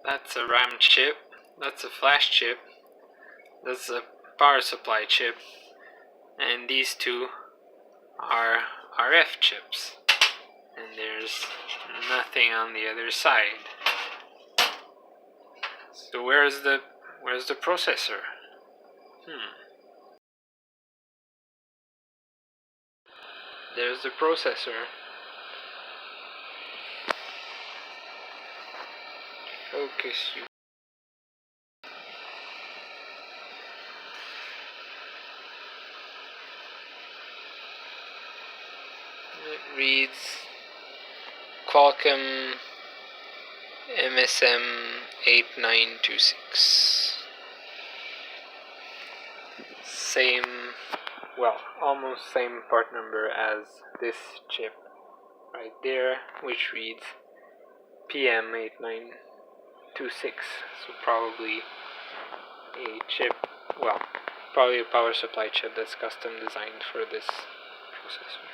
That's a RAM chip, that's a flash chip, that's a power supply chip, and these two are RF chips. And there's nothing on the other side. So where's the processor? There's the processor. Focus you. It reads Qualcomm MSM8926. Same, well, almost same part number as this chip right there, which reads PM8926. So probably a chip, well, probably a power supply chip that's custom designed for this processor.